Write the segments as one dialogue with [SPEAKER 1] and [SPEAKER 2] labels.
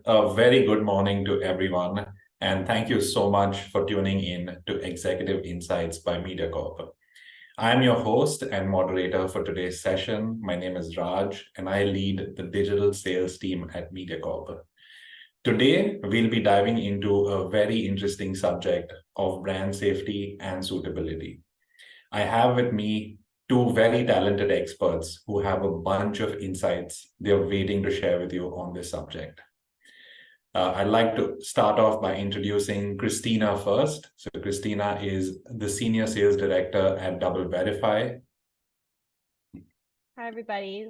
[SPEAKER 1] a very good morning to everyone, and thank you so much for tuning in to Executive Insights by Mediacorp. I'm your host and moderator for today's session. My name is Raj, and I lead the digital sales team at Mediacorp. Today, we'll be diving into a very interesting subject of brand safety and suitability. I have with me two very talented experts who have a bunch of insights they're waiting to share with you on this subject. I'd like to start off by introducing Christina first. So Christina is the Senior Sales Director at DoubleVerify.
[SPEAKER 2] Hi, everybody.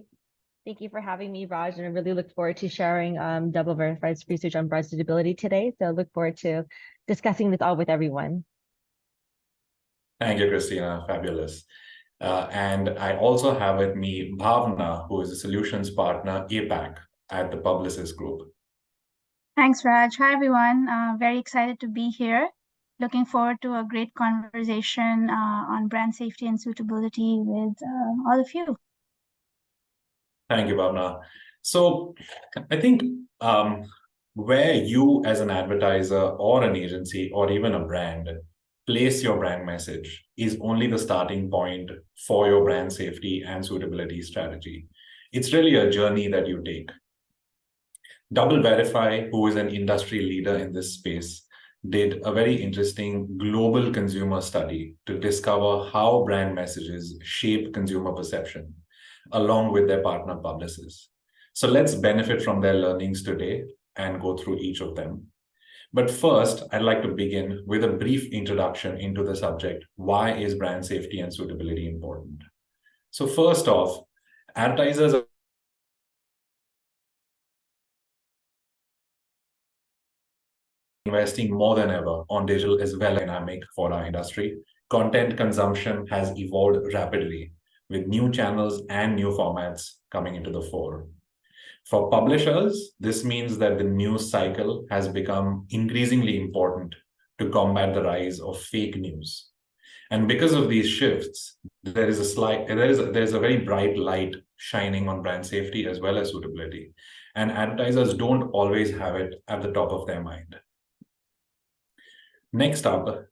[SPEAKER 2] Thank you for having me, Raj, and I really look forward to sharing DoubleVerify's research on brand suitability today. So I look forward to discussing this all with everyone.
[SPEAKER 1] Thank you, Christina. Fabulous. And I also have with me Bhavna, who is a solutions partner, APAC, at the Publicis Groupe.
[SPEAKER 3] Thanks, Raj. Hi, everyone. Very excited to be here. Looking forward to a great conversation on brand safety and suitability with all of you.
[SPEAKER 1] Thank you, Bhavna. So I think where you as an advertiser or an agency or even a brand place your brand message is only the starting point for your brand safety and suitability strategy. It's really a journey that you take. DoubleVerify, who is an industry leader in this space, did a very interesting global consumer study to discover how brand messages shape consumer perception, along with their partner Publicis. So let's benefit from their learnings today and go through each of them. But first, I'd like to begin with a brief introduction into the subject. Why is brand safety and suitability important? So first off, advertisers are investing more than ever on digital as well as dynamic for our industry. Content consumption has evolved rapidly, with new channels and new formats coming into the fore. For publishers, this means that the news cycle has become increasingly important to combat the rise of fake news. And because of these shifts, there is a very bright light shining on brand safety as well as suitability. And advertisers don't always have it at the top of their mind. Next up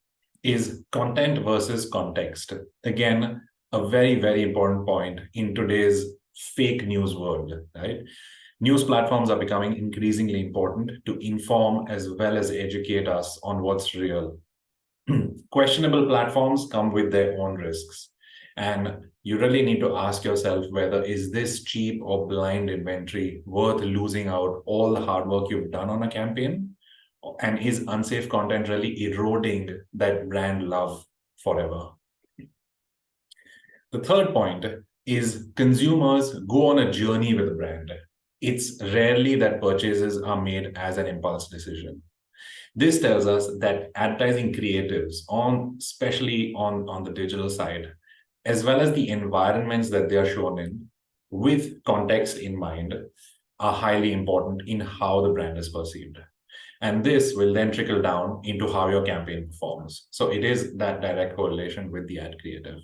[SPEAKER 1] is content versus context. Again, a very, very important point in today's fake news world, right? News platforms are becoming increasingly important to inform as well as educate us on what's real. Questionable platforms come with their own risks. And you really need to ask yourself whether is this cheap or blind inventory worth losing out all the hard work you've done on a campaign? And is unsafe content really eroding that brand love forever? The third point is consumers go on a journey with a brand. It's rarely that purchases are made as an impulse decision. This tells us that advertising creatives, especially on the digital side, as well as the environments that they are shown in, with context in mind, are highly important in how the brand is perceived. And this will then trickle down into how your campaign performs. So it is that direct correlation with the ad creative.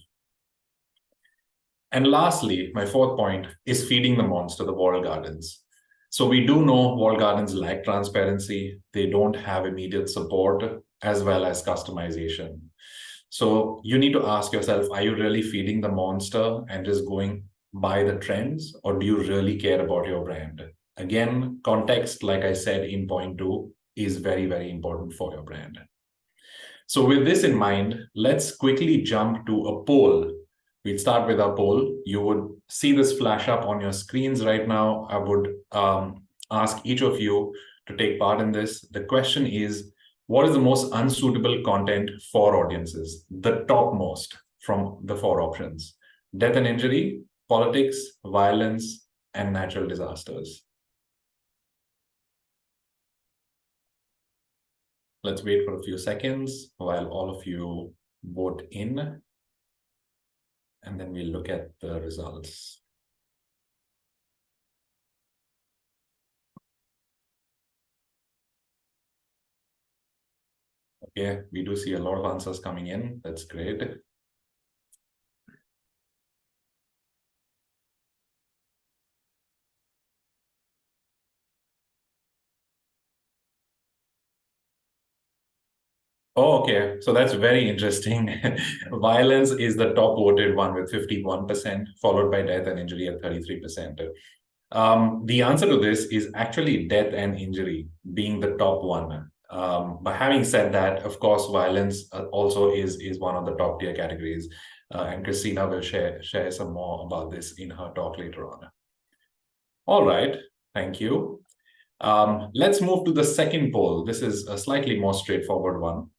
[SPEAKER 1] And lastly, my fourth point is feeding the monster, the walled gardens. So we do know walled gardens lack transparency. They don't have immediate support as well as customization. So you need to ask yourself, are you really feeding the monster and just going by the trends, or do you really care about your brand? Again, context, like I said in point 2, is very, very important for your brand. So with this in mind, let's quickly jump to a poll. We'll start with our poll. You would see this flash up on your screens right now. I would ask each of you to take part in this. The question is, what is the most unsuitable content for audiences? The topmost from the 4 options: death and injury, politics, violence, and natural disasters. Let's wait for a few seconds while all of you vote in. And then we'll look at the results. Okay, we do see a lot of answers coming in. That's great. Oh, okay. So that's very interesting. Violence is the top voted one with 51%, followed by death and injury at 33%. The answer to this is actually death and injury being the top one. But having said that, of course, violence also is one of the top tier categories. And Christina will share some more about this in her talk later on. All right. Thank you. Let's move to the second poll. This is a slightly more straightforward one.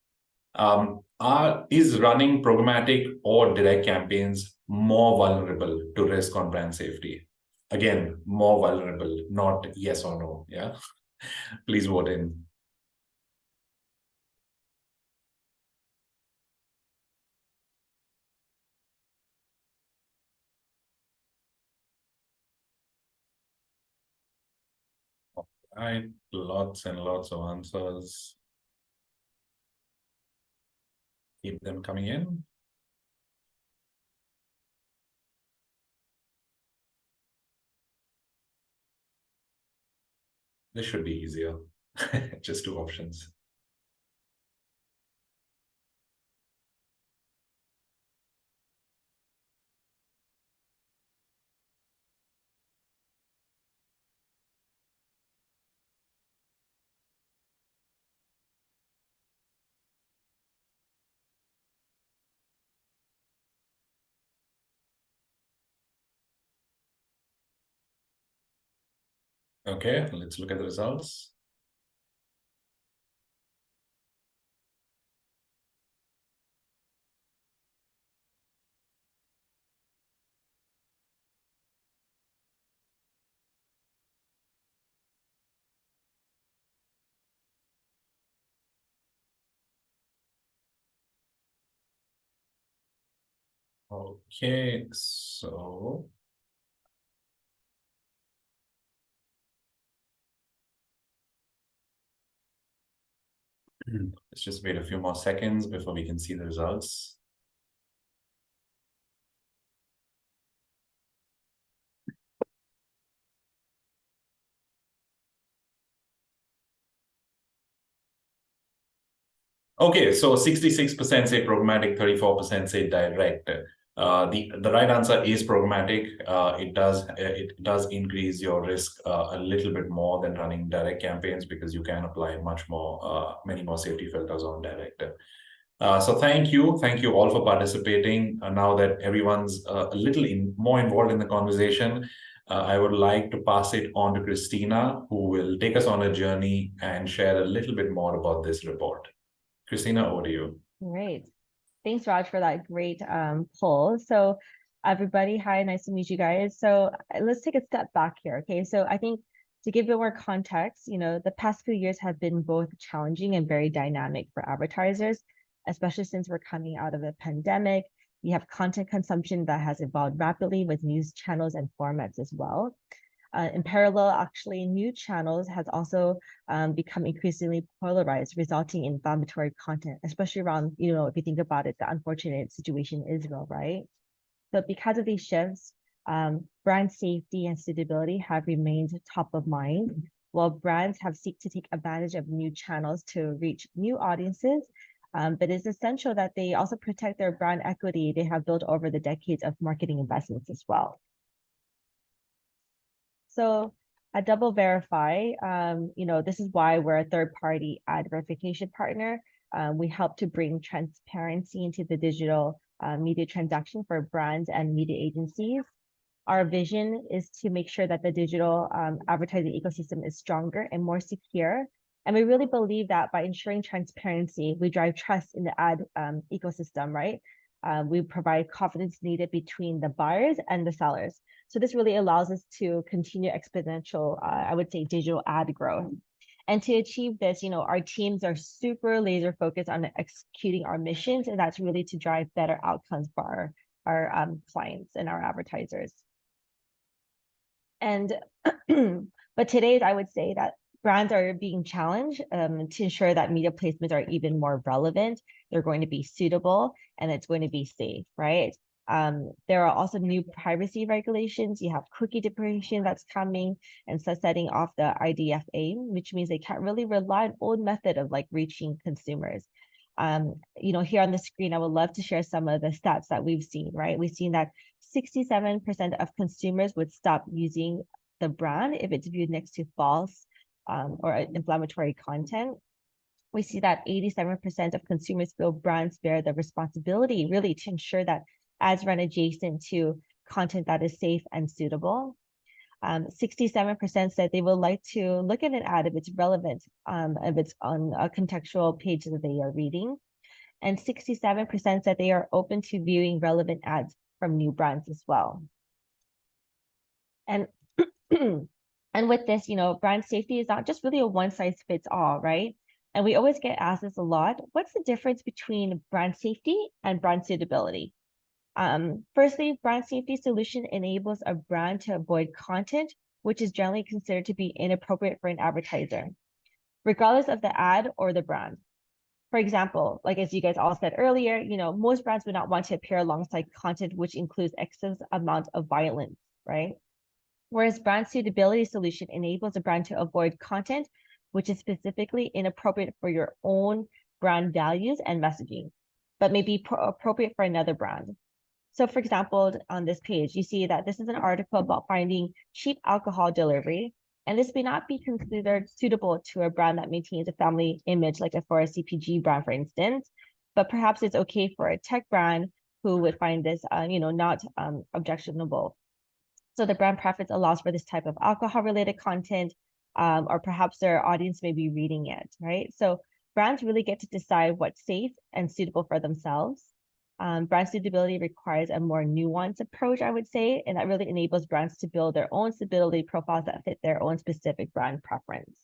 [SPEAKER 1] Is running programmatic or direct campaigns more vulnerable to risk on brand safety? Again, more vulnerable, not yes or no. Yeah. Please vote in. All right, lots and lots of answers. Keep them coming in. This should be easier. Just two options. Okay, let's look at the results. Okay, so let's just wait a few more seconds before we can see the results. Okay, so 66% say programmatic, 34% say direct. The right answer is programmatic. It does increase your risk a little bit more than running direct campaigns because you can apply many more safety filters on direct. So thank you all for participating. Now that everyone's a little more involved in the conversation, I would like to pass it on to Christina, who will take us on a journey and share a little bit more about this report. Christina, over to you.
[SPEAKER 2] Great. Thanks, Raj, for that great poll. So everybody, hi, nice to meet you guys. So let's take a step back here, okay? So I think to give you more context, the past few years have been both challenging and very dynamic for advertisers, especially since we're coming out of a pandemic. We have content consumption that has evolved rapidly with news channels and formats as well. In parallel, actually, new channels has also become increasingly polarized, resulting in inflammatory content, especially around, if you think about it, the unfortunate situation in Israel, right? So because of these shifts, brand safety and suitability have remained top of mind, while brands have sought to take advantage of new channels to reach new audiences. But it's essential that they also protect their brand equity they have built over the decades of marketing investments as well. So at DoubleVerify, this is why we're a third-party ad verification partner. We help to bring transparency into the digital media transaction for brands and media agencies. Our vision is to make sure that the digital advertising ecosystem is stronger and more secure. And we really believe that by ensuring transparency, we drive trust in the ad ecosystem, right? We provide confidence needed between the buyers and the sellers. So this really allows us to continue exponential, I would say, digital ad growth. And to achieve this, our teams are super laser focused on executing our missions, and that's really to drive better outcomes for our clients and our advertisers. And but today, I would say that brands are being challenged to ensure that media placements are even more relevant. They're going to be suitable, and it's going to be safe, right? There are also new privacy regulations. You have cookie deprecation that's coming and sunsetting off the IDFA, which means they can't really rely on old method of reaching consumers. You know, here on the screen, I would love to share some of the stats that we've seen, right? We've seen that 67% of consumers would stop using the brand if it's viewed next to false or inflammatory content. We see that 87% of consumers feel brands bear the responsibility really to ensure that ads run adjacent to content that is safe and suitable. 67% said they would like to look at an ad if it's relevant, if it's on a contextual page that they are reading. And 67% said they are open to viewing relevant ads from new brands as well. And and with this, you know, brand safety is not just really a one size fits all, right? And we always get asked this a lot. What's the difference between brand safety and brand suitability? Firstly, brand safety solution enables a brand to avoid content which is generally considered to be inappropriate for an advertiser, regardless of the ad or the brand. For example, like as you guys all said earlier, you know, most brands would not want to appear alongside content which includes excess amount of violence, right? Whereas brand suitability solution enables a brand to avoid content which is specifically inappropriate for your own brand values and messaging, but may be appropriate for another brand. So for example, on this page, you see that this is an article about finding cheap alcohol delivery, and this may not be considered suitable to a brand that maintains a family image, like for a CPG brand, for instance, but perhaps it's okay for a tech brand who would find this, you know, not objectionable. So the brand preference allows for this type of alcohol-related content, or perhaps their audience may be reading it, right? So brands really get to decide what's safe and suitable for themselves. Brand suitability requires a more nuanced approach, I would say, and that really enables brands to build their own suitability profiles that fit their own specific brand preference.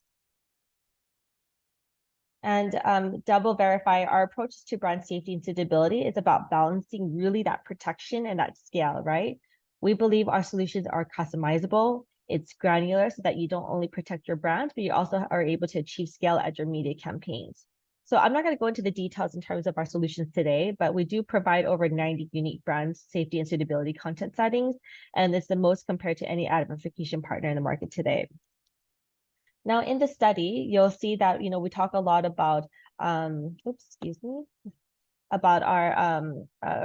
[SPEAKER 2] And DoubleVerify, our approach to brand safety and suitability is about balancing really that protection and that scale, right? We believe our solutions are customizable. It's granular so that you don't only protect your brand, but you also are able to achieve scale at your media campaigns. So I'm not going to go into the details in terms of our solutions today, but we do provide over 90 unique brand safety and suitability content settings, and it's the most compared to any ad verification partner in the market today. Now, in the study, you'll see that, you know, we talk a lot about, about our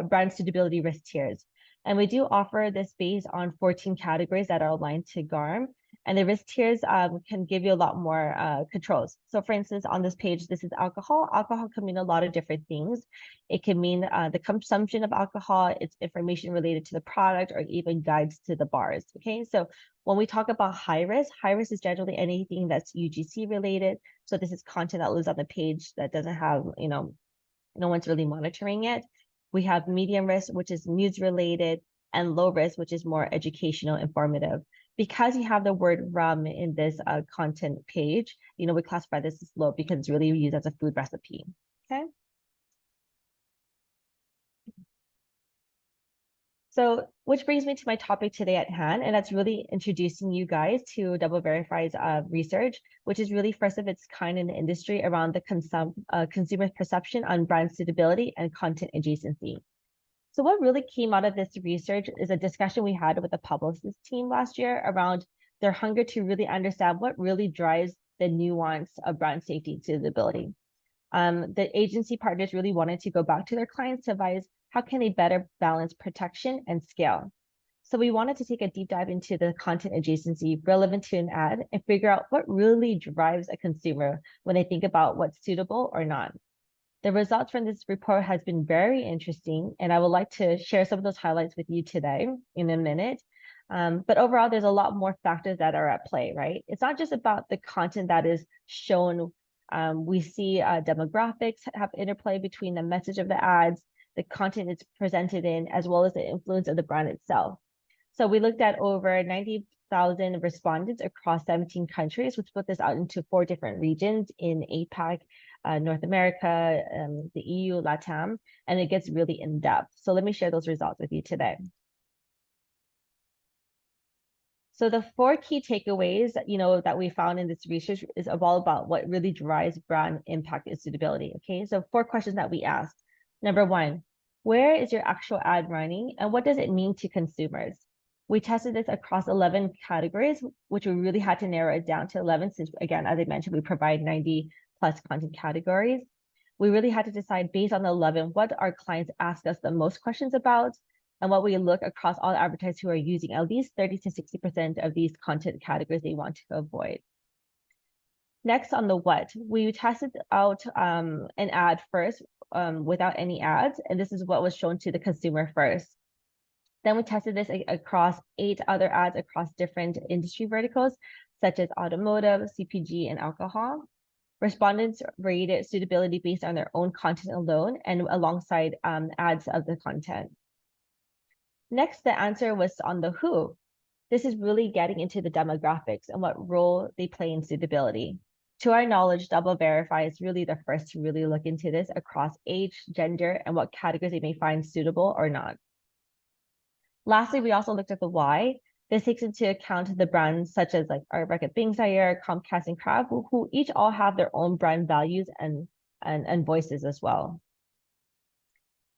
[SPEAKER 2] brand suitability risk tiers. And we do offer this based on 14 categories that are aligned to GARM. And the risk tiers can give you a lot more controls. So for instance, on this page, this is alcohol. Alcohol can mean a lot of different things. It can mean the consumption of alcohol, it's information related to the product, or even guides to the bars, okay? So when we talk about high risk is generally anything that's UGC related. So this is content that lives on the page that doesn't have, you know, no one's really monitoring it. We have medium risk, which is news related, and low risk, which is more educational, informative. Because you have the word rum in this content page, you know, we classify this as low because it's really used as a food recipe, okay? So, which brings me to my topic today at hand, and that's really introducing you guys to DoubleVerify's research, which is really first of its kind in the industry around the consumer perception on brand suitability and content adjacency. So what really came out of this research is a discussion we had with the Publicis team last year around their hunger to really understand what really drives the nuance of brand safety and suitability. The agency partners really wanted to go back to their clients to advise how can they better balance protection and scale. So we wanted to take a deep dive into the content adjacency relevant to an ad and figure out what really drives a consumer when they think about what's suitable or not. The results from this report has been very interesting, and I would like to share some of those highlights with you today in a minute. But overall, there's a lot more factors that are at play, right? It's not just about the content that is shown. We see demographics have interplay between the message of the ads, the content it's presented in, as well as the influence of the brand itself. So we looked at over 90,000 respondents across 17 countries, which put this out into 4 different regions in APAC, North America, the EU, LATAM, and it gets really in depth. So let me share those results with you today. So the 4 key takeaways, you know, that we found in this research is all about what really drives brand impact and suitability. Okay, so 4 questions that we asked. Number 1, where is your actual ad running, and what does it mean to consumers? We tested this across 11 categories, which we really had to narrow it down to 11 since, again, as I mentioned, we provide 90+ content categories. we really had to decide based on the 11 what our clients ask us the most questions about, and what we look across all advertisers who are using at least 30 to 60% of these content categories they want to avoid. Next, on the what, we tested out an ad first without any ads, and this is what was shown to the consumer first. Then we tested this across 8 other ads across different industry verticals, such as automotive, CPG, and alcohol. Respondents rated suitability based on their own content alone and alongside ads of the content. Next, the answer was on the who. This is really getting into the demographics and what role they play in suitability. To our knowledge, DoubleVerify is really the first to really look into this across age, gender, and what categories they may find suitable or not. Lastly, we also looked at the why. This takes into account the brands such as like our Reckitt and Comcast, and Kraft, who each all have their own brand values and voices as well.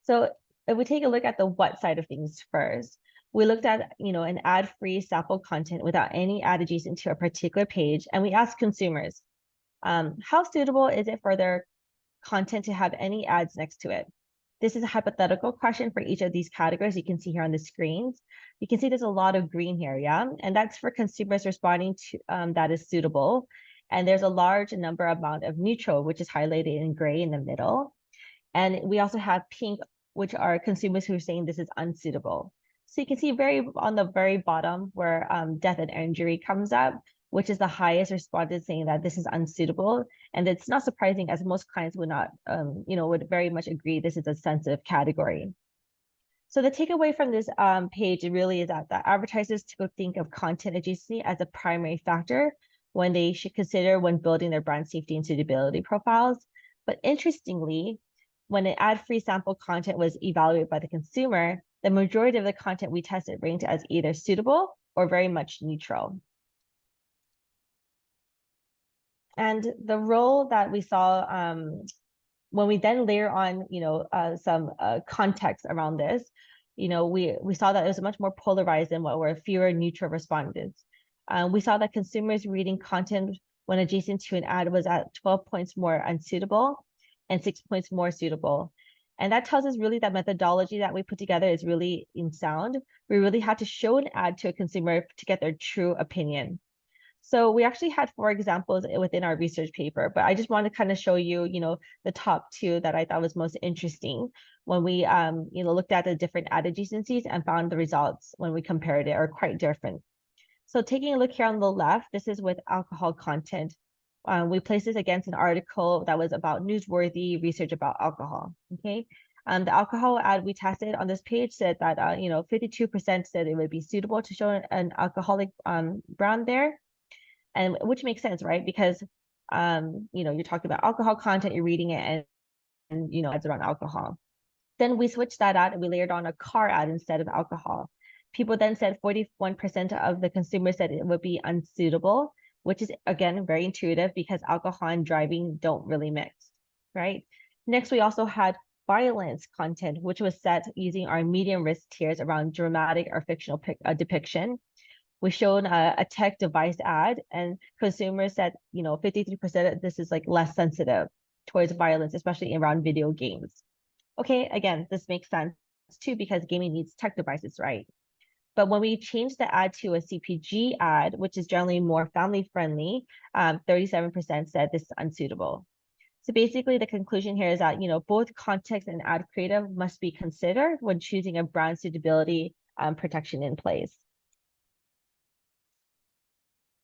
[SPEAKER 2] So if we take a look at the what side of things first, we looked at an ad-free sample content without any ad adjacent to a particular page, and we asked consumers, how suitable is it for their content to have any ads next to it? This is a hypothetical question for each of these categories. You can see here on the screens. You can see there's a lot of green here, yeah? And that's for consumers responding to that is suitable. And there's a large amount of neutral, which is highlighted in gray in the middle. And we also have pink, which are consumers who are saying this is unsuitable. So you can see on the very bottom where death and injury comes up, which is the highest respondent saying that this is unsuitable. And it's not surprising, as most clients would not, would very much agree this is a sensitive category. So the takeaway from this page really is that the advertisers to think of content adjacency as a primary factor when they should consider when building their brand safety and suitability profiles. But interestingly, when an ad-free sample content was evaluated by the consumer, the majority of the content we tested ranked as either suitable or very much neutral. And the role that we saw when we then layer on, some context around this, we saw that it was much more polarized than what were fewer neutral respondents. We saw that consumers reading content when adjacent to an ad was at 12 points more unsuitable and 6 points more suitable. And that tells us really that methodology that we put together is really in sound. We really had to show an ad to a consumer to get their true opinion. So we actually had 4 examples within our research paper, but I just want to kind of show you, the top 2 that I thought was most interesting when we, looked at the different ad adjacencies and found the results when we compared it are quite different. So taking a look here on the left, this is with alcohol content. We placed this against an article that was about newsworthy research about alcohol, okay? The alcohol ad we tested on this page said that, 52% said it would be suitable to show an alcoholic brand there. And which makes sense, right? Because, you're talking about alcohol content, you're reading it and ads around alcohol. Then we switched that out and we layered on a car ad instead of alcohol. People then said 41% of the consumers said it would be unsuitable, which is, again, very intuitive because alcohol and driving don't really mix, right? Next, we also had violence content, which was set using our medium risk tiers around dramatic or fictional depiction. We showed a tech device ad, and consumers said, 53% of this is like less sensitive towards violence, especially around video games. Okay, again, this makes sense too because gaming needs tech devices, right? But when we changed the ad to a CPG ad, which is generally more family friendly, 37% said this is unsuitable. So basically the conclusion here is that, both context and ad creative must be considered when choosing a brand suitability protection in place.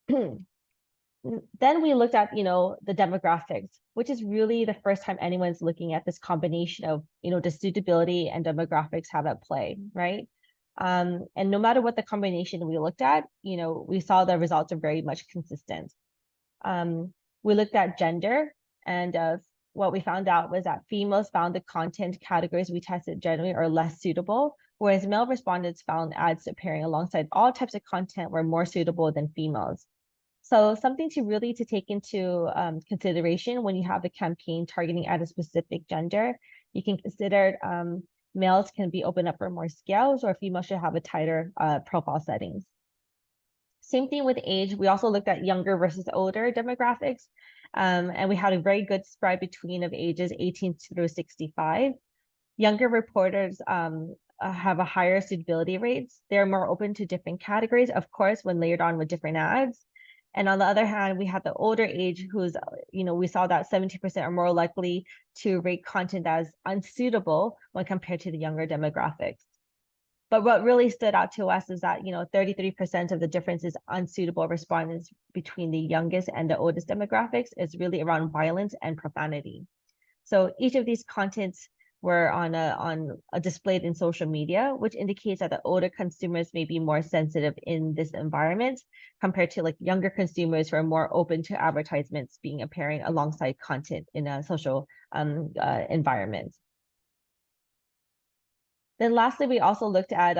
[SPEAKER 2] Then we looked at, the demographics, which is really the first time anyone's looking at this combination of, the suitability and demographics have at play, right? And no matter what the combination we looked at, we saw the results are very much consistent. We looked at gender, and what we found out was that females found the content categories we tested generally are less suitable, whereas male respondents found ads appearing alongside all types of content were more suitable than females. So something to take into consideration when you have a campaign targeting at a specific gender, you can consider males can be opened up for more scales, or females should have a tighter profile settings. Same thing with age. We also looked at younger versus older demographics. And we had a very good spread between of ages 18 through 65. Younger reporters have a higher suitability rates. They're more open to different categories, of course, when layered on with different ads. And on the other hand, we have the older age who's, we saw that 70% are more likely to rate content as unsuitable when compared to the younger demographics. But what really stood out to us is that, 33% of the difference is unsuitable respondents between the youngest and the oldest demographics is really around violence and profanity. So each of these contents were on a displayed in social media, which indicates that the older consumers may be more sensitive in this environment compared to like younger consumers who are more open to advertisements being appearing alongside content in a social environment. Then lastly, we also looked at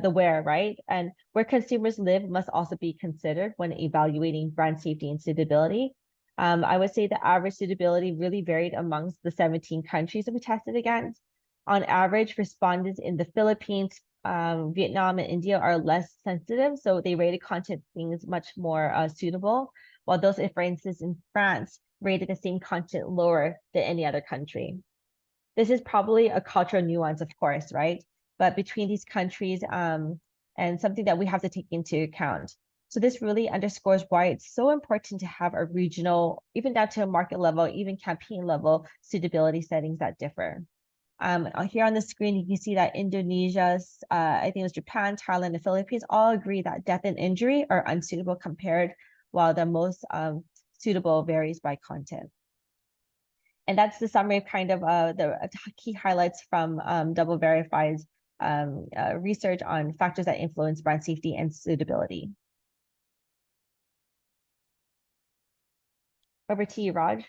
[SPEAKER 2] the where, right? And where consumers live must also be considered when evaluating brand safety and suitability. I would say the average suitability really varied amongst the 17 countries that we tested against. On average, respondents in the Philippines, Vietnam, and India are less sensitive, so they rated content things much more suitable, while those, for instance, in France rated the same content lower than any other country. This is probably a cultural nuance, of course, right? But between these countries and something that we have to take into account. So this really underscores why it's so important to have a regional, even down to a market level, even campaign level suitability settings that differ. Here on the screen, you can see that Indonesia, I think it was Japan, Thailand, and the Philippines all agree that death and injury are unsuitable compared, while the most suitable varies by content. And that's the summary of kind of the key highlights from DoubleVerify's research on factors that influence brand safety and suitability. Over to you, Raj.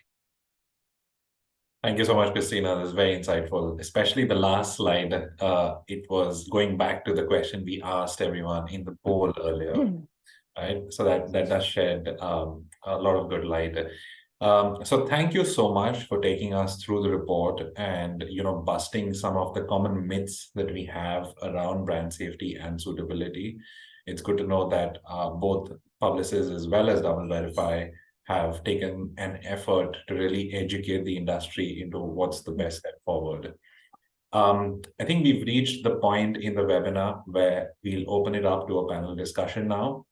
[SPEAKER 1] Thank you so much, Christina. This is very insightful, especially the last slide. It was going back to the question we asked everyone in the poll earlier, right? So that does shed a lot of good light. So thank you so much for taking us through the report and, busting some of the common myths that we have around brand safety and suitability. It's good to know that both Publicis as well as DoubleVerify have taken an effort to really educate the industry into what's the best step forward. I think we've reached the point in the webinar where we'll open it up to a panel discussion now.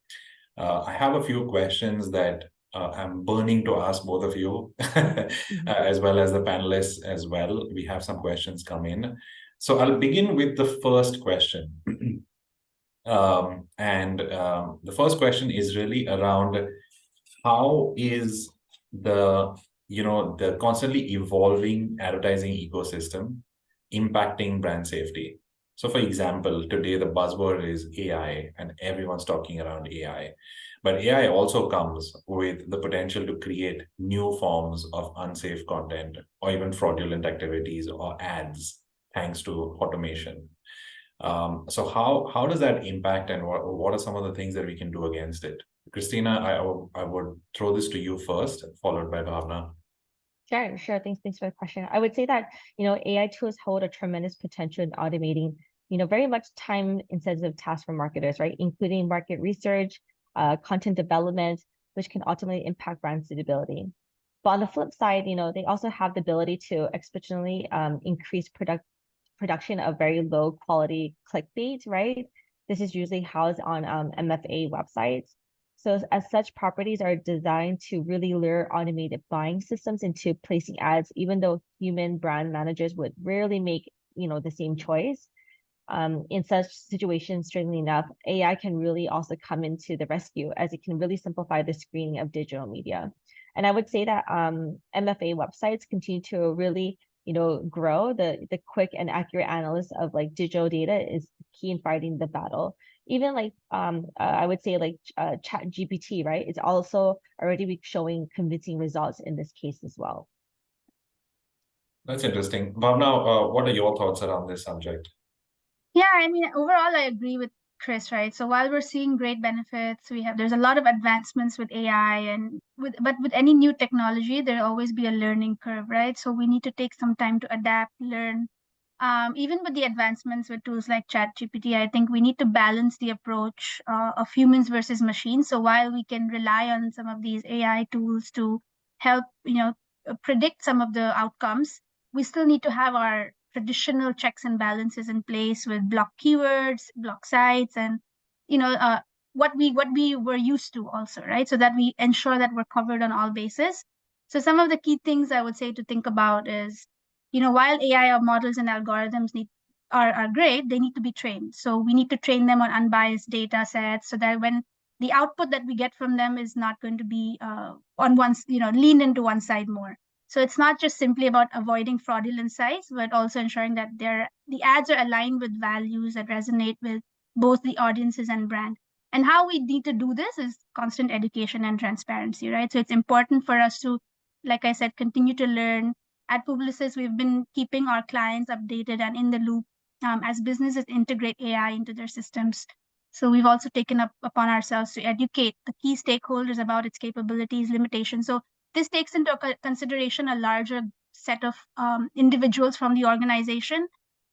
[SPEAKER 1] I have a few questions that I'm burning to ask both of you, as well as the panelists as well. We have some questions come in. So I'll begin with the first question. The first question is really around how is the constantly evolving advertising ecosystem impacting brand safety? So for example, today the buzzword is AI and everyone's talking around AI. But AI also comes with the potential to create new forms of unsafe content or even fraudulent activities or ads thanks to automation. So how does that impact and what are some of the things that we can do against it? Christina, I would throw this to you first, followed by Bhavna.
[SPEAKER 2] Sure. Thanks for the question. I would say that, AI tools hold a tremendous potential in automating, very much time-intensive tasks for marketers, right? Including market research, content development, which can ultimately impact brand suitability. But on the flip side, they also have the ability to exponentially increase production of very low quality clickbait, right? This is usually housed on MFA websites. So as such, properties are designed to really lure automated buying systems into placing ads, even though human brand managers would rarely make, the same choice. In such situations, strangely enough, AI can really also come into the rescue as it can really simplify the screening of digital media. And I would say that MFA websites continue to really, grow. The quick and accurate analysis of like digital data is key in fighting the battle. Even like I would say like ChatGPT, right? It's also already showing convincing results in this case as well.
[SPEAKER 1] That's interesting. Bhavna, what are your thoughts around this subject?
[SPEAKER 3] Yeah, I mean, overall, I agree with Chris, right? So while we're seeing great benefits, there's a lot of advancements with AI but with any new technology, there'll always be a learning curve, right? So we need to take some time to adapt, learn. Even with the advancements with tools like ChatGPT, I think we need to balance the approach of humans versus machines. So while we can rely on some of these AI tools to help, predict some of the outcomes, we still need to have our traditional checks and balances in place with block keywords, block sites, and what we were used to also, right? So that we ensure that we're covered on all bases. So some of the key things I would say to think about is, while AI models and algorithms are great, they need to be trained. So we need to train them on unbiased data sets so that when the output that we get from them is not going to be on one, lean into one side more. So it's not just simply about avoiding fraudulent sites, but also ensuring that the ads are aligned with values that resonate with both the audiences and brand. And how we need to do this is constant education and transparency, right? So it's important for us to, like I said, continue to learn. At Publicis, we've been keeping our clients updated and in the loop as businesses integrate AI into their systems. So we've also taken upon ourselves to educate the key stakeholders about its capabilities, limitations. So this takes into consideration a larger set of individuals from the organization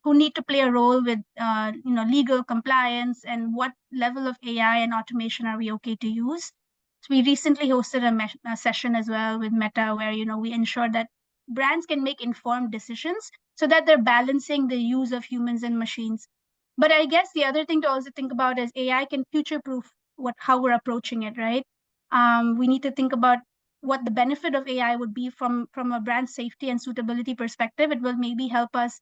[SPEAKER 3] who need to play a role with legal compliance and what level of AI and automation are we okay to use. So we recently hosted a session as well with Meta where we ensured that brands can make informed decisions so that they're balancing the use of humans and machines. But I guess the other thing to also think about is AI can future-proof how we're approaching it, right? We need to think about what the benefit of AI would be from a brand safety and suitability perspective. It will maybe help us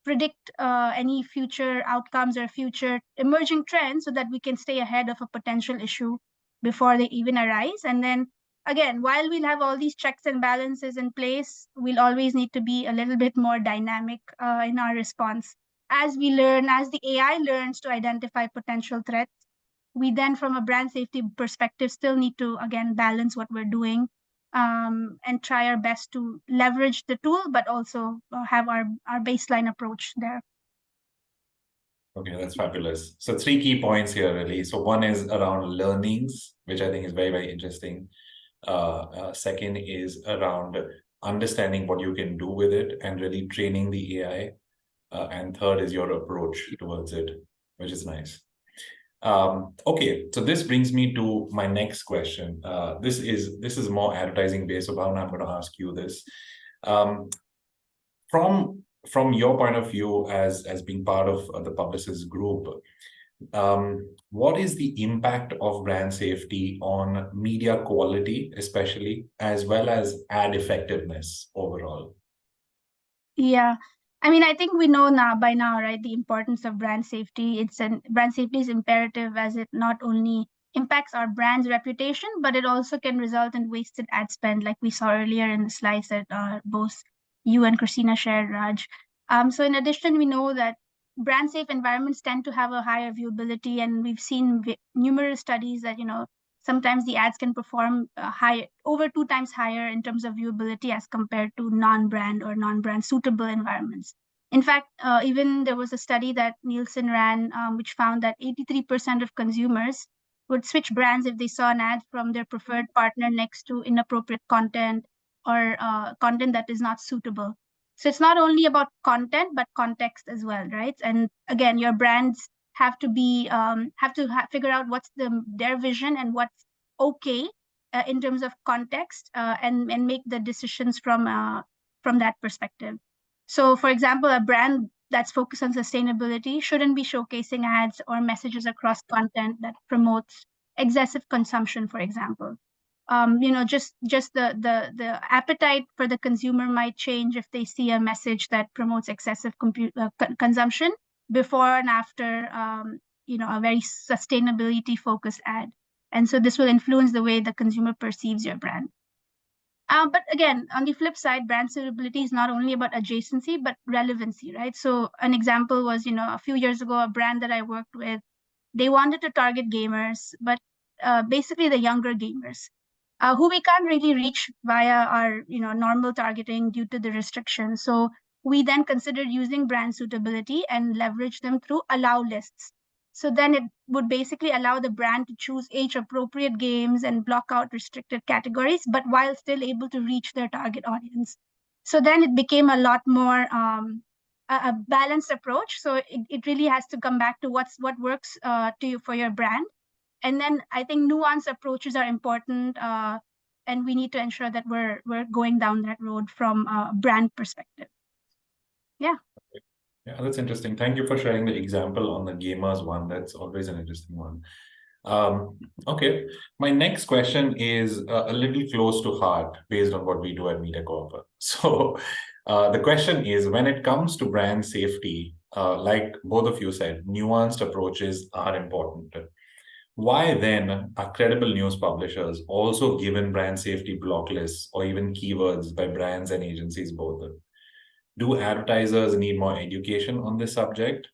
[SPEAKER 3] predict any future outcomes or future emerging trends so that we can stay ahead of a potential issue before they even arise. And then again, while we'll have all these checks and balances in place, we'll always need to be a little bit more dynamic in our response. As we learn, as the AI learns to identify potential threats, we then, from a brand safety perspective, still need to, again, balance what we're doing and try our best to leverage the tool, but also have our baseline approach there.
[SPEAKER 1] Okay, that's fabulous. So 3 key points here, really. So one is around learnings, which I think is very, very interesting. Second is around understanding what you can do with it and really training the AI. And third is your approach towards it, which is nice. Okay, so this brings me to my next question. This is more advertising based, so Bhavna, I'm going to ask you this. From your point of view as being part of the Publicis group, what is the impact of brand safety on media quality, especially, as well as ad effectiveness overall?
[SPEAKER 3] Yeah. I mean, I think we know by now, right, the importance of brand safety. Brand safety is imperative as it not only impacts our brand's reputation, but it also can result in wasted ad spend, like we saw earlier in the slides that both you and Christina shared, Raj. So in addition, we know that brand safe environments tend to have a higher viewability, and we've seen numerous studies that, sometimes the ads can perform over 2 times higher in terms of viewability as compared to non-brand or non-brand suitable environments. In fact, even there was a study that Nielsen ran, which found that 83% of consumers would switch brands if they saw an ad from their preferred partner next to inappropriate content or content that is not suitable. So it's not only about content, but context as well, right? And again, your brands have to be figure out what's their vision and what's okay in terms of context and make the decisions from that perspective. So, for example, a brand that's focused on sustainability shouldn't be showcasing ads or messages across content that promotes excessive consumption, for example. Just the appetite for the consumer might change if they see a message that promotes excessive consumption before and after a very sustainability focused ad. And so this will influence the way the consumer perceives your brand. But again, on the flip side, brand suitability is not only about adjacency, but relevancy, right? So an example was, a few years ago, a brand that I worked with, they wanted to target gamers, but basically the younger gamers, who we can't really reach via our, normal targeting due to the restrictions. So we then considered using brand suitability and leverage them through allow lists. So then it would basically allow the brand to choose age-appropriate games and block out restricted categories, but while still able to reach their target audience. So then it became a lot more a balanced approach. So it really has to come back to what works to you for your brand. And then I think nuanced approaches are important and we need to ensure that we're going down that road from a brand perspective. Yeah.
[SPEAKER 1] Yeah, that's interesting. Thank you for sharing the example on the gamers one. That's always an interesting one. Okay, my next question is a little close to heart based on what we do at Mediacorp. So the question is, when it comes to brand safety, like both of you said, nuanced approaches are important. Why then are credible news publishers also given brand safety block lists or even keywords by brands and agencies both? Do advertisers need more education on this subject?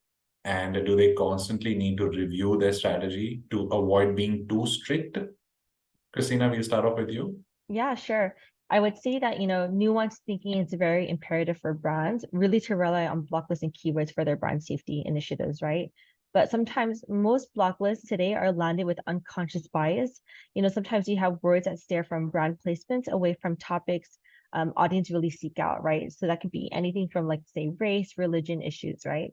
[SPEAKER 1] And do they constantly need to review their strategy to avoid being too strict? Christina, we'll start off with you.
[SPEAKER 2] Yeah, sure. I would say that, nuanced thinking is very imperative for brands, really to rely on block lists and keywords for their brand safety initiatives, right? But sometimes most block lists today are landed with unconscious bias. Sometimes you have words that steer from brand placements away from topics audience really seek out, right? So that could be anything from, like, say, race, religion issues, right?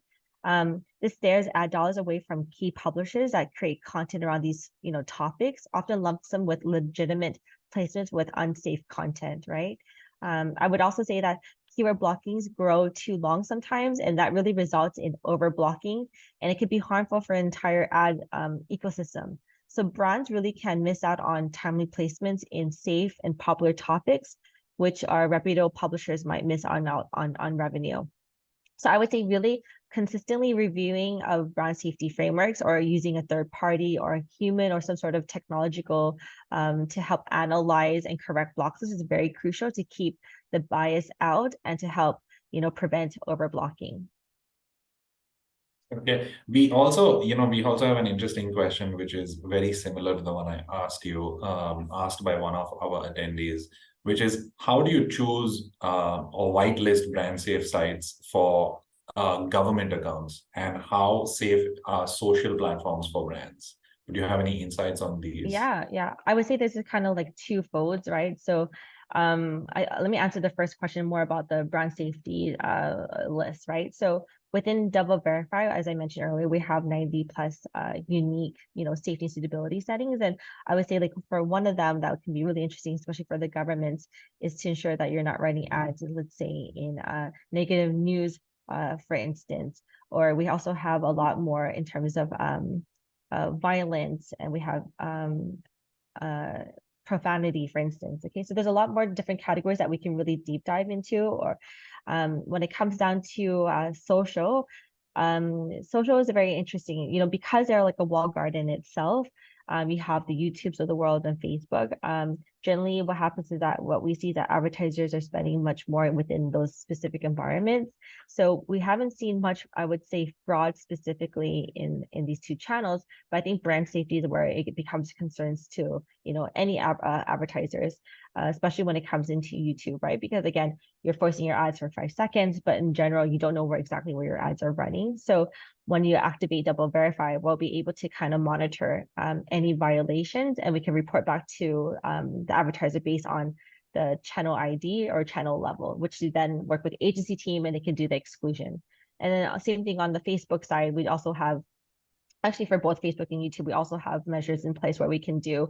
[SPEAKER 2] This stares ad dollars away from key publishers that create content around these, topics, often lumps them with legitimate placements with unsafe content, right? I would also say that keyword blockings grow too long sometimes, and that really results in over blocking, and it could be harmful for an entire ad ecosystem. So brands really can miss out on timely placements in safe and popular topics, which our reputable publishers might miss out on revenue. So I would say really consistently reviewing of brand safety frameworks or using a third party or a human or some sort of technological to help analyze and correct blocks. This is very crucial to keep the bias out and to help, prevent overblocking.
[SPEAKER 1] Okay, we also have an interesting question, which is very similar to the one I asked you, asked by one of our attendees, which is, how do you choose or whitelist brand safe sites for government accounts, and how safe are social platforms for brands? Do you have any insights on these?
[SPEAKER 2] Yeah. I would say this is kind of like two folds, right? So let me answer the first question more about the brand safety list, right? So within DoubleVerify, as I mentioned earlier, we have 90 plus unique, safety and suitability settings. And I would say, like, for one of them that can be really interesting, especially for the governments, is to ensure that you're not running ads, let's say, in negative news, for instance. Or we also have a lot more in terms of violence, and we have profanity, for instance. Okay, so there's a lot more different categories that we can really deep dive into. Or when it comes down to social is a very interesting, because they're like a walled garden itself. You have the YouTubes of the world and Facebook. Generally, what happens is that what we see is that advertisers are spending much more within those specific environments. So we haven't seen much, I would say, fraud specifically in these two channels. But I think brand safety is where it becomes concerns to, any advertisers, especially when it comes into YouTube, right? Because again, you're forcing your ads for 5 seconds, but in general, you don't know exactly where your ads are running. So when you activate DoubleVerify, we'll be able to kind of monitor any violations, and we can report back to the advertiser based on the channel ID or channel level, which you then work with the agency team and they can do the exclusion. And then same thing on the Facebook side, we also have, actually for both Facebook and YouTube, we also have measures in place where we can do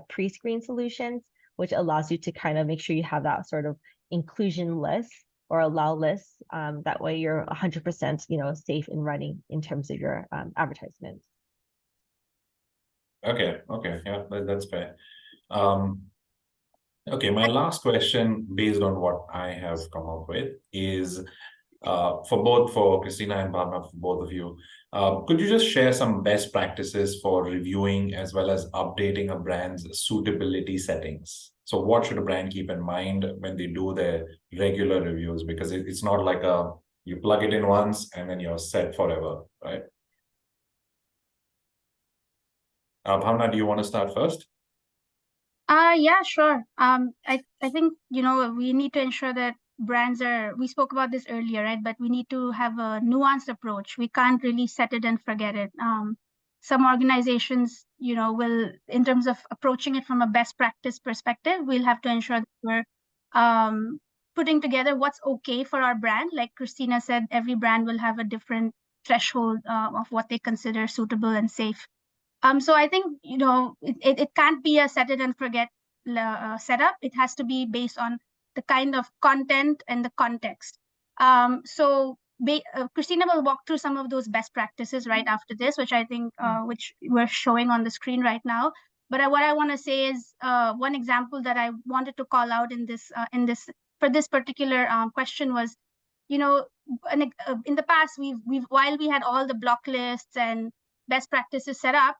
[SPEAKER 2] pre-screen solutions, which allows you to kind of make sure you have that sort of inclusion list or allow lists. That way you're 100%, safe in running in terms of your advertisements.
[SPEAKER 1] Okay, yeah, that's fair. Okay, my last question, based on what I have come up with, is for Christina and Bhavna, for both of you, could you just share some best practices for reviewing as well as updating a brand's suitability settings? So what should a brand keep in mind when they do their regular reviews? Because it's not like you plug it in once and then you're set forever, right? Bhavna, do you want to start first?
[SPEAKER 3] Yeah, sure. I think, we need to ensure that brands we spoke about this earlier, right? But we need to have a nuanced approach. We can't really set it and forget it. Some organizations, will, in terms of approaching it from a best practice perspective, we'll have to ensure that we're putting together what's okay for our brand. Like Christina said, every brand will have a different threshold of what they consider suitable and safe. So I think, it can't be a set it and forget set up, it has to be based on the kind of content and the context. So Christina will walk through some of those best practices right after this, which I think which we're showing on the screen right now. But what I want to say is one example that I wanted to call out in this for this particular question was, you know, in the past we've while we had all the block lists and best practices set up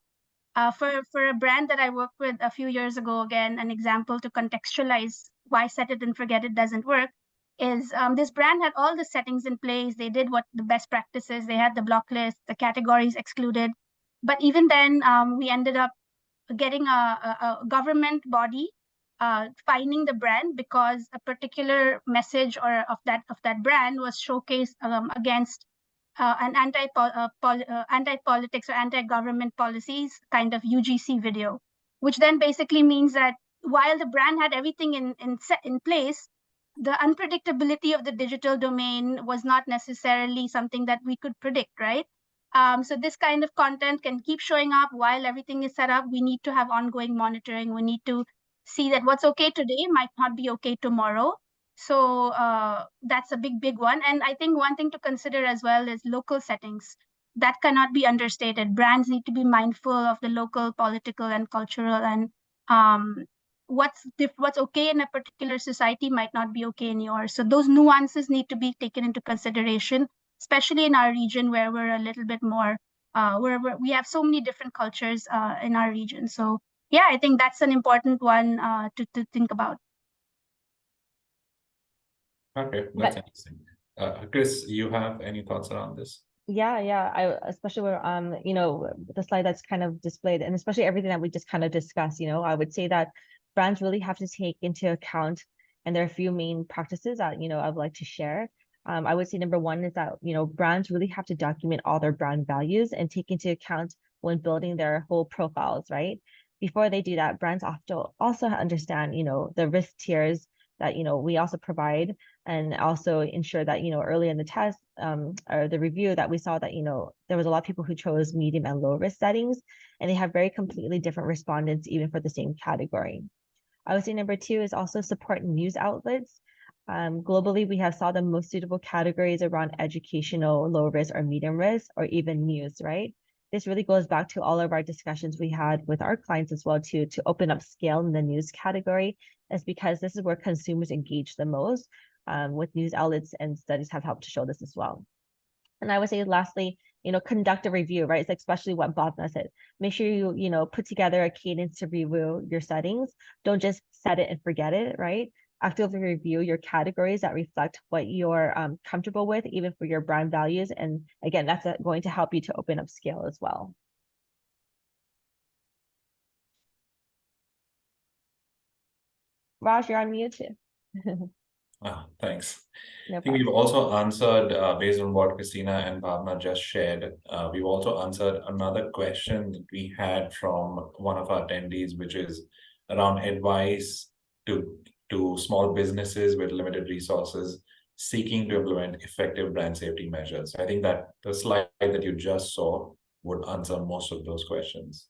[SPEAKER 3] for a brand that I worked with a few years ago. Again, an example to contextualize why set it and forget it doesn't work is this brand had all the settings in place. They did what the best practices. They had the block list, the categories excluded, but even then we ended up getting a government body fining the brand because a particular message or of that brand was showcased against an anti-politics or anti-government policies kind of UGC video, which then basically means that while the brand had everything in place, the unpredictability of the digital domain was not necessarily something that we could predict, right? So this kind of content can keep showing up while everything is set up. We need to have ongoing monitoring. We need to see that what's okay today might not be okay tomorrow. So that's a big one. And I think one thing to consider as well is local settings. That cannot be understated. Brands need to be mindful of the local political and cultural, and what's okay in a particular society might not be okay in yours. So those nuances need to be taken into consideration, especially in our region where we're a little bit more, where we have so many different cultures in our region. So yeah, I think that's an important one to think about.
[SPEAKER 1] Okay, that's interesting. Chris, you have any thoughts around this?
[SPEAKER 2] Yeah, I especially where you know, the slide that's kind of displayed, and especially everything that we just kind of discussed, you know, I would say that brands really have to take into account, and there are a few main practices that, you know, I would like to share. I would say number one is that, you know, brands really have to document all their brand values and take into account when building their whole profiles, right? Before they do that, brands have to also understand, you know, the risk tiers that, you know, we also provide, and also ensure that, you know, early in the test or the review that we saw that, you know, there was a lot of people who chose medium and low risk settings, and they have very completely different respondents even for the same category. I would say number two is also support news outlets. Globally, we have saw the most suitable categories around educational, low risk or medium risk, or even news, right? This really goes back to all of our discussions we had with our clients as well to open up scale in the news category, is because this is where consumers engage the most with news outlets, and studies have helped to show this as well. And I would say lastly, you know, conduct a review, right? It's especially what Bhavna said. Make sure you know, put together a cadence to review your settings. Don't just set it and forget it, right? Actively review your categories that reflect what you're comfortable with, even for your brand values. And again, that's going to help you to open up scale as well. Raj, you're on mute too.
[SPEAKER 1] Thanks.
[SPEAKER 2] No
[SPEAKER 1] I think we've also answered, based on what Christina and Bhavna just shared, we've also answered another question that we had from one of our attendees, which is around advice to small businesses with limited resources seeking to implement effective brand safety measures. I think that the slide that you just saw would answer most of those questions.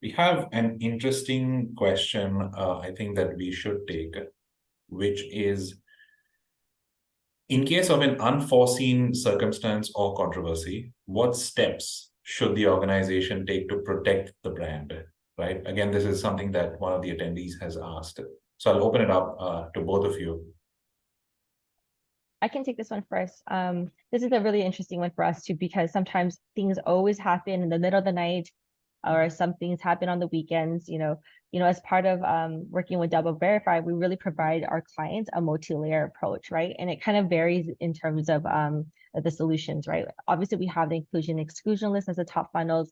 [SPEAKER 1] We have an interesting question, I think that we should take, which is, in case of an unforeseen circumstance or controversy, what steps should the organization take to protect the brand, right? Again, this is something that one of the attendees has asked. So I'll open it up to both of you.
[SPEAKER 2] I can take this one first. This is a really interesting one for us too, because sometimes things always happen in the middle of the night, or some things happen on the weekends. You know, as part of working with DoubleVerify, we really provide our clients a multi-layer approach, right? And it kind of varies in terms of the solutions, right? Obviously, we have the inclusion and exclusion list as the top funnels.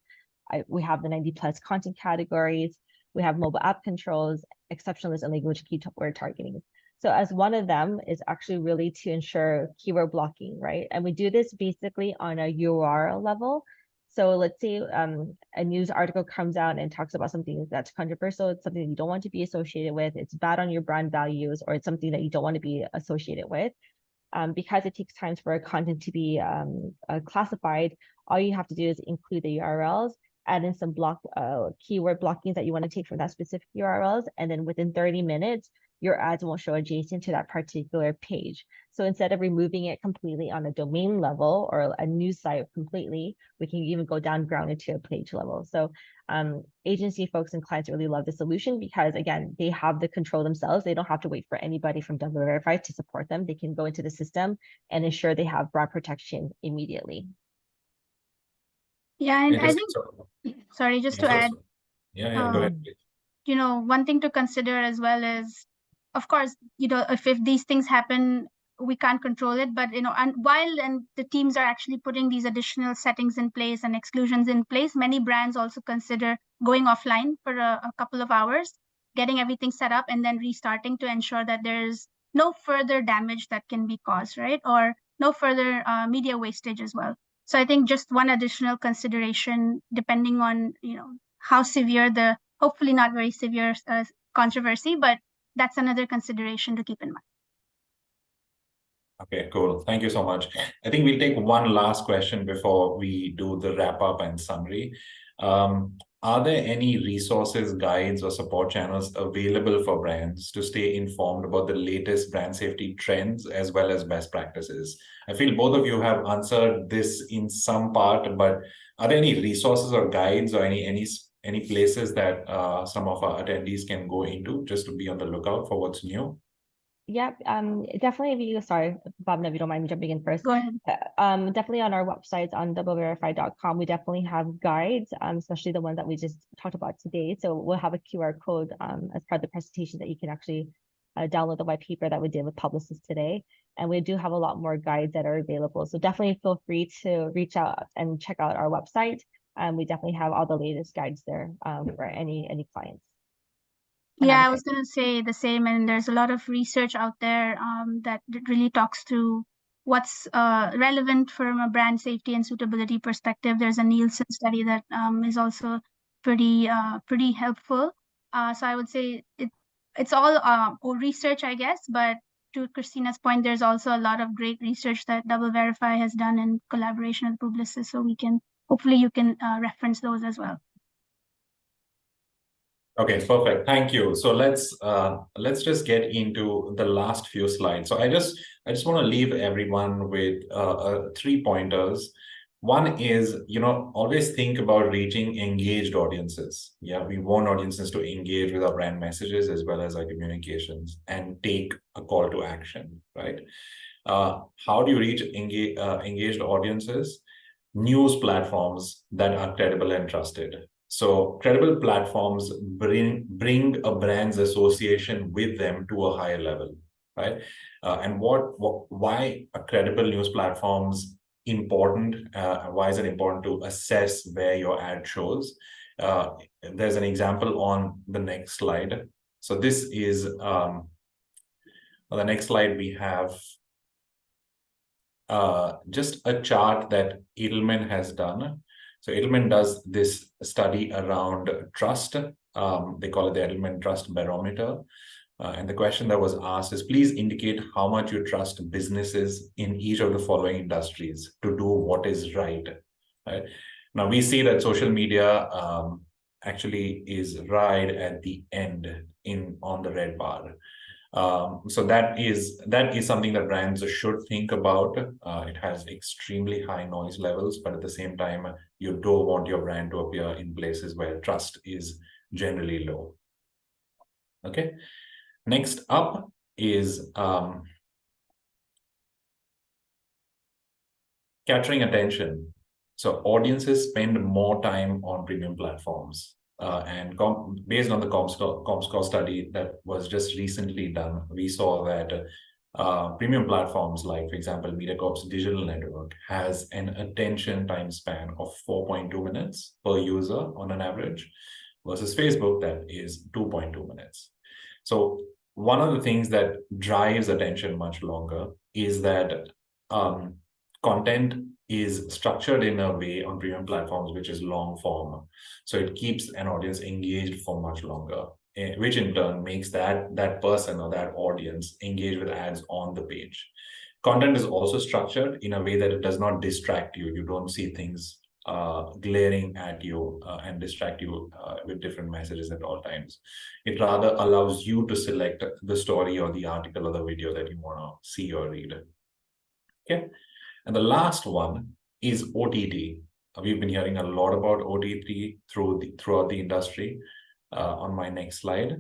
[SPEAKER 2] We have the 90+ content categories. We have mobile app controls, exception list, and language keyword targeting. So as one of them is actually really to ensure keyword blocking, right? And we do this basically on a URL level. So let's say a news article comes out and talks about something that's controversial. It's something that you don't want to be associated with. It's bad on your brand values, or it's something that you don't want to be associated with. Because it takes time for content to be classified, all you have to do is include the URLs add in some keyword blockings that you want to take from that specific URLs, and then within 30 minutes, your ads won't show adjacent to that particular page. So instead of removing it completely on a domain level or a news site completely, we can even go down grounded to a page level. So agency folks and clients really love the solution because, again, they have the control themselves. They don't have to wait for anybody from DoubleVerify to support them. They can go into the system and ensure they have broad protection immediately.
[SPEAKER 3] Yeah, and I think, sorry, just to add,
[SPEAKER 1] go ahead, please.
[SPEAKER 3] You know, one thing to consider as well is, of course, you know, if these things happen, we can't control it, but, you know, and while the teams are actually putting these additional settings in place and exclusions in place, many brands also consider going offline for a couple of hours, getting everything set up, and then restarting to ensure that there's no further damage that can be caused, right? Or no further media wastage as well. So I think just one additional consideration, depending on, you know, how severe the, hopefully not very severe controversy, but that's another consideration to keep in mind.
[SPEAKER 1] Okay, cool. Thank you so much. I think we'll take one last question before we do the wrap up and summary. Are there any resources, guides, or support channels available for brands to stay informed about the latest brand safety trends as well as best practices? I feel both of you have answered this in some part, but are there any resources or guides or any places that some of our attendees can go into just to be on the lookout for what's new?
[SPEAKER 2] Yep, definitely. If you, sorry, Bhavna, if you don't mind me jumping in first.
[SPEAKER 3] Go ahead.
[SPEAKER 2] Definitely on our websites on doubleverify.com, we definitely have guides, especially the ones that we just talked about today. So we'll have a QR code as part of the presentation that you can actually download the white paper that we did with Publicis today. And we do have a lot more guides that are available. So definitely feel free to reach out and check out our website. We definitely have all the latest guides there for any clients.
[SPEAKER 3] Yeah, I was going to say the same, and there's a lot of research out there that really talks to what's relevant from a brand safety and suitability perspective. There's a Nielsen study that is also pretty helpful. So I would say it's all research, I guess, but to Christina's point, there's also a lot of great research that DoubleVerify has done in collaboration with Publicis, so hopefully you can reference those as well.
[SPEAKER 1] Okay, perfect. Thank you. So let's just get into the last few slides. So I just want to leave everyone with 3 pointers. One is, always think about reaching engaged audiences. Yeah, we want audiences to engage with our brand messages as well as our communications and take a call to action, right? How do you reach engaged audiences? News platforms that are credible and trusted. So credible platforms bring a brand's association with them to a higher level, right? And why are credible news platforms important? Why is it important to assess where your ad shows? There's an example on the next slide. So this is on the next slide we have just a chart that Edelman has done. So Edelman does this study around trust. They call it the Edelman Trust Barometer. And the question that was asked is, please indicate how much you trust businesses in each of the following industries to do what is right. Right? Now, we see that social media actually is right at the end on the red bar. So that is something that brands should think about. It has extremely high noise levels, but at the same time, you don't want your brand to appear in places where trust is generally low. Okay. Next up is capturing attention. So audiences spend more time on premium platforms. And based on the Comscore study that was just recently done, we saw that premium platforms like, for example, Mediacorp's digital network has an attention time span of 4.2 minutes per user on an average versus Facebook that is 2.2 minutes. So one of the things that drives attention much longer is that content is structured in a way on premium platforms which is long form. So it keeps an audience engaged for much longer, which in turn makes that person or that audience engage with ads on the page. Content is also structured in a way that it does not distract you. You don't see things glaring at you and distract you with different messages at all times. It rather allows you to select the story or the article or the video that you want to see or read. Okay. And the last one is OTT. We've been hearing a lot about OTT throughout the industry. On my next slide.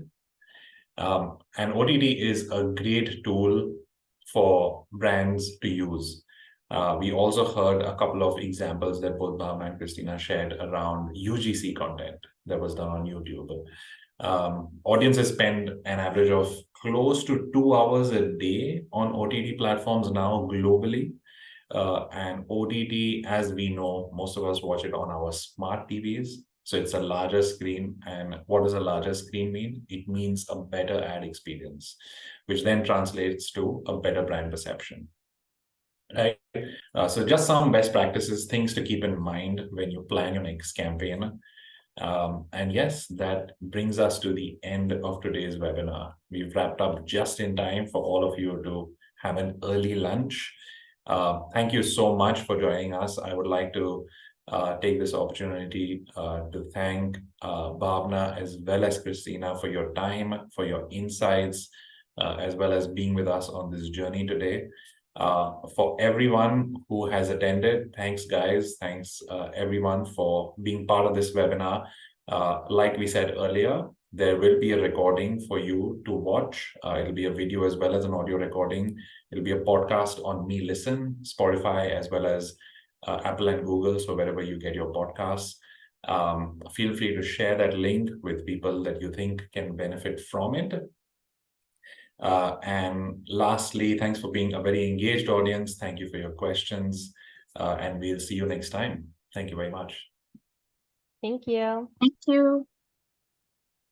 [SPEAKER 1] And OTT is a great tool for brands to use. We also heard a couple of examples that both Bhavna and Christina shared around UGC content that was done on YouTube. Audiences spend an average of close to 2 hours a day on OTT platforms now globally. And OTT, as we know, most of us watch it on our smart TVs. So it's a larger screen. And what does a larger screen mean? It means a better ad experience, which then translates to a better brand perception. Right. So just some best practices, things to keep in mind when you plan your next campaign. And yes, that brings us to the end of today's webinar. We've wrapped up just in time for all of you to have an early lunch. Thank you so much for joining us. I would like to take this opportunity to thank Bhavna as well as Christina for your time, for your insights, as well as being with us on this journey today. For everyone who has attended, thanks guys. Thanks everyone for being part of this webinar. Like we said earlier, there will be a recording for you to watch. It'll be a video as well as an audio recording. It'll be a podcast on Me Listen, Spotify, as well as Apple and Google. So wherever you get your podcasts, feel free to share that link with people that you think can benefit from it. And lastly, thanks for being a very engaged audience. Thank you for your questions. And we'll see you next time. Thank you very much.
[SPEAKER 2] Thank you.
[SPEAKER 3] Thank you.